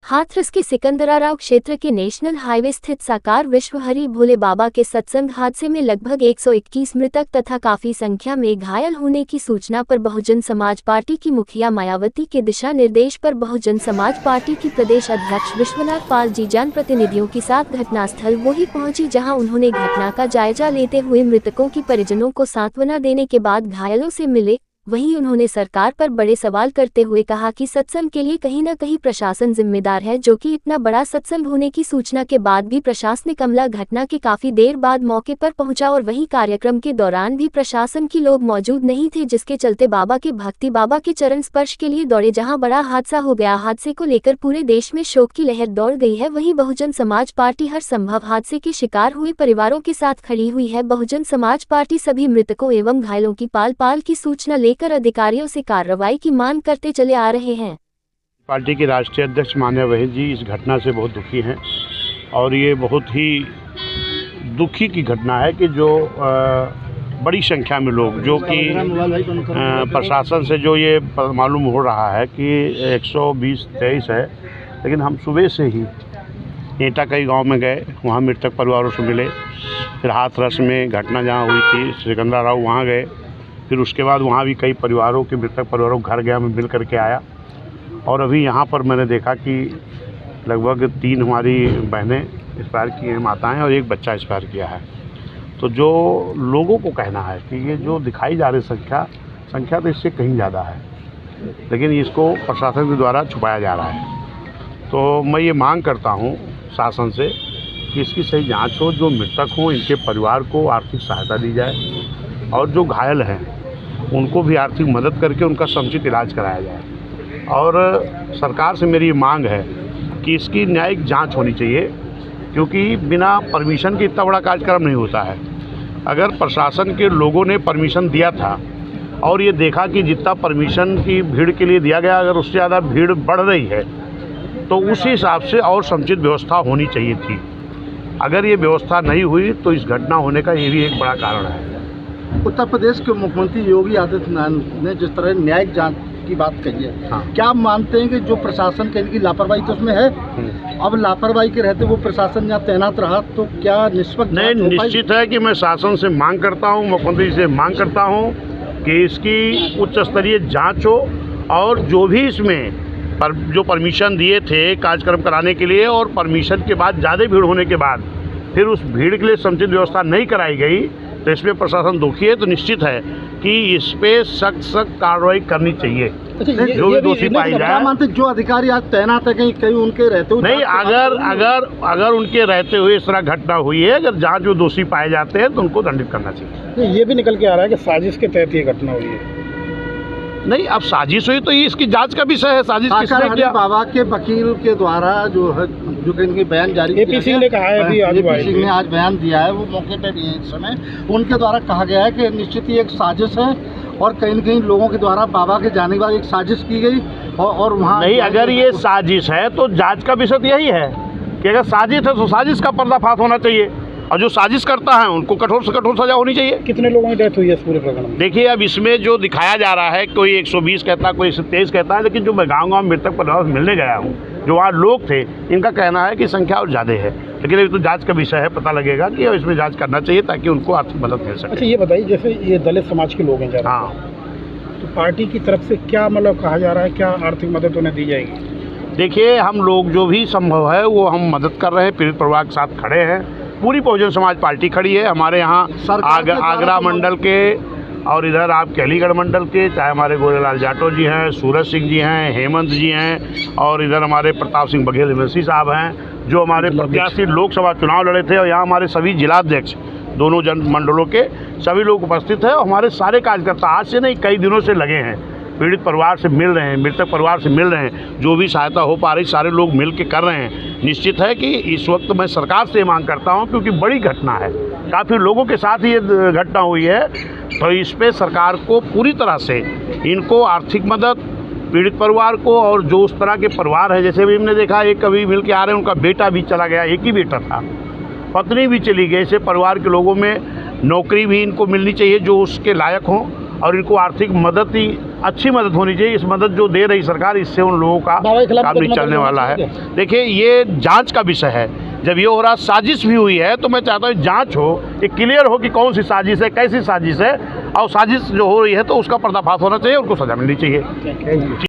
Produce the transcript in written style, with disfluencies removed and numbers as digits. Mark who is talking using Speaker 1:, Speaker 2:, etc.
Speaker 1: हाथरस के सिकंदराराव क्षेत्र के नेशनल हाईवे स्थित साकार विश्व हरि भोले बाबा के सत्संग हादसे में लगभग 121 मृतक तथा काफी संख्या में घायल होने की सूचना पर बहुजन समाज पार्टी की मुखिया मायावती के दिशा निर्देश पर बहुजन समाज पार्टी की प्रदेश अध्यक्ष विश्वनाथ पाल जी जनप्रतिनिधियों के साथ घटनास्थल वही पहुंची, जहां उन्होंने घटना का जायजा लेते हुए मृतकों की परिजनों को सांत्वना देने के बाद घायलों से मिले। वहीं उन्होंने सरकार पर बड़े सवाल करते हुए कहा कि सत्संग के लिए कहीं न कहीं प्रशासन जिम्मेदार है, जो कि इतना बड़ा सत्संग होने की सूचना के बाद भी प्रशासनिक अमला घटना के काफी देर बाद मौके पर पहुंचा और वहीं कार्यक्रम के दौरान भी प्रशासन के लोग मौजूद नहीं थे, जिसके चलते बाबा के भक्ति बाबा के चरण स्पर्श के लिए दौड़े, जहां बड़ा हादसा हो गया। हादसे को लेकर पूरे देश में शोक की लहर दौड़ गई है। वहीं बहुजन समाज पार्टी हर संभव हादसे के शिकार हुए परिवारों के साथ खड़ी हुई है। बहुजन समाज पार्टी सभी मृतकों एवं घायलों की पाल की सूचना लेकर अधिकारियों से कार्रवाई की मांग करते चले आ रहे हैं।
Speaker 2: पार्टी के राष्ट्रीय अध्यक्ष माननीय वहीद जी इस घटना से बहुत दुखी हैं और ये बहुत ही दुखी की घटना है कि जो बड़ी संख्या में लोग, जो कि प्रशासन से जो ये मालूम हो रहा है कि 120-23 है, लेकिन हम सुबह से ही एटा कई गांव में गए, वहाँ मृतक परिवारों से मिले। फिर हाथरस में घटना जहाँ हुई थी सिकंदराराव वहाँ गए। फिर उसके बाद वहाँ भी कई परिवारों के मृतक परिवारों घर गया, मैं मिल करके आया। और अभी यहाँ पर मैंने देखा कि लगभग 3 हमारी बहनें एक्सपायर की हैं, माताएं, और 1 बच्चा एक्सपायर किया है। तो जो लोगों को कहना है कि ये जो दिखाई जा रही संख्या तो इससे कहीं ज़्यादा है, लेकिन इसको प्रशासन के द्वारा छुपाया जा रहा है। तो मैं ये मांग करता हूँ शासन से कि इसकी सही जाँच हो, जो मृतक हों इनके परिवार को आर्थिक सहायता दी जाए और जो घायल हैं उनको भी आर्थिक मदद करके उनका समुचित इलाज कराया जाए। और सरकार से मेरी मांग है कि इसकी न्यायिक जांच होनी चाहिए, क्योंकि बिना परमिशन के इतना बड़ा कार्यक्रम नहीं होता है। अगर प्रशासन के लोगों ने परमिशन दिया था और ये देखा कि जितना परमिशन की भीड़ के लिए दिया गया, अगर उससे ज़्यादा भीड़ बढ़ रही है, तो उस हिसाब से और समुचित व्यवस्था होनी चाहिए थी। अगर ये व्यवस्था नहीं हुई तो इस घटना होने का ये भी एक बड़ा कारण है।
Speaker 3: उत्तर प्रदेश के मुख्यमंत्री योगी आदित्यनाथ ने जिस तरह न्यायिक जांच की बात कही है, हाँ। क्या आप मानते हैं कि जो प्रशासन की इनकी लापरवाही तो उसमें है? अब लापरवाही के रहते वो प्रशासन यहाँ तैनात रहा तो क्या निष्पक्ष
Speaker 2: नहीं? निश्चित है कि मैं शासन से मांग करता हूँ, मुख्यमंत्री से मांग करता हूँ कि इसकी उच्च स्तरीय जाँच हो और जो भी इसमें जो परमिशन दिए थे कार्यक्रम कराने के लिए और परमिशन के बाद ज़्यादा भीड़ होने के बाद फिर उस भीड़ के लिए समुचित व्यवस्था नहीं कराई गई, तो इसमें प्रशासन दुखी है। तो निश्चित है कि इस पे सख्त कार्रवाई करनी चाहिए। जो भी दोषी पाई जाए।
Speaker 3: मानते जो अधिकारी आज तैनात है कहीं उनके रहते हुए
Speaker 2: नहीं, अगर उनके रहते हुए इस तरह घटना हुई है, अगर जहाँ जो दोषी पाए जाते हैं तो उनको दंडित करना चाहिए।
Speaker 3: ये भी निकल के आ रहा है कि साजिश के तहत ये घटना हुई है।
Speaker 2: नहीं, अब साजिश हुई तो ये इसकी जांच का विषय है। साजिश किसने किया?
Speaker 3: बाबा के वकील के द्वारा जो है, जो कि इनकी बयान जारी
Speaker 4: एपी सिंह ने कहा है,
Speaker 3: एपी सिंह ने आज बयान दिया है, वो मौके पे भी है इस समय। उनके द्वारा कहा गया है कि निश्चित ही एक साजिश है और कहीं न कहीं लोगों के द्वारा बाबा के जाने के बाद एक साजिश की गई और वहाँ
Speaker 2: नहीं, अगर ये साजिश है तो जाँच का विषय यही है कि अगर साजिश है तो साजिश का पर्दाफाश होना चाहिए और जो साजिश करता है उनको कठोर से कठोर सजा होनी चाहिए।
Speaker 4: कितने लोगों की डेथ हुई है इस पूरे प्रकरण में?
Speaker 2: देखिए, अब इसमें जो दिखाया जा रहा है, कोई 120 कहता है, कोई 123 कहता है, लेकिन जो मैं गाँव मृतक परिवार से मिलने गया हूँ, जो वहाँ लोग थे, इनका कहना है कि संख्या और ज़्यादा है। लेकिन अभी तो जांच का विषय है, पता लगेगा कि इसमें जांच करना चाहिए ताकि उनको आर्थिक मदद मिल सके।
Speaker 4: अच्छा, ये बताइए, जैसे ये दलित समाज के लोग हैं ज़्यादा,
Speaker 2: हाँ,
Speaker 4: तो पार्टी की तरफ से क्या मतलब कहा जा रहा है, क्या आर्थिक मदद उन्हें दी जाएगी?
Speaker 2: देखिए, हम लोग जो भी संभव है वो हम मदद कर रहे हैं, पीड़ित परिवार के साथ खड़े हैं। पूरी बहुजन समाज पार्टी खड़ी है। हमारे यहाँ आगरा मंडल के और इधर आप अलीगढ़ मंडल के, चाहे हमारे गोरेलाल जाटव जी हैं, सूरज सिंह जी हैं, हेमंत जी हैं, और इधर हमारे प्रताप सिंह बघेल एमएलसी साहब हैं, जो हमारे प्रत्याशी लोकसभा चुनाव लड़े थे। और यहाँ हमारे सभी जिलाध्यक्ष दोनों जन मंडलों के सभी लोग उपस्थित हैं। हमारे सारे कार्यकर्ता आज से नहीं, कई दिनों से लगे हैं, पीड़ित परिवार से मिल रहे हैं, मृतक परिवार से मिल रहे हैं। जो भी सहायता हो पा रही सारे लोग मिल के कर रहे हैं। निश्चित है कि इस वक्त मैं सरकार से मांग करता हूं, क्योंकि बड़ी घटना है, काफ़ी लोगों के साथ ये घटना हुई है, तो इस पे सरकार को पूरी तरह से इनको आर्थिक मदद, पीड़ित परिवार को, और जो उस तरह के परिवार है, जैसे भी हमने देखा एक कभी मिल के आ रहे हैं, उनका बेटा भी चला गया, एक ही बेटा था, पत्नी भी चली गई। ऐसे परिवार के लोगों में नौकरी भी इनको मिलनी चाहिए जो उसके लायक हों, और इनको आर्थिक मदद ही अच्छी मदद होनी चाहिए। इस मदद जो दे रही सरकार, इससे उन लोगों का काम नहीं चलने वाला है। देखिए, ये जांच का विषय है। जब ये हो रहा साजिश भी हुई है, तो मैं चाहता हूँ जांच हो, ये क्लियर हो कि कौन सी साजिश है, कैसी साजिश है, और साजिश जो हो रही है तो उसका पर्दाफाश होना चाहिए, उनको सजा मिलनी चाहिए।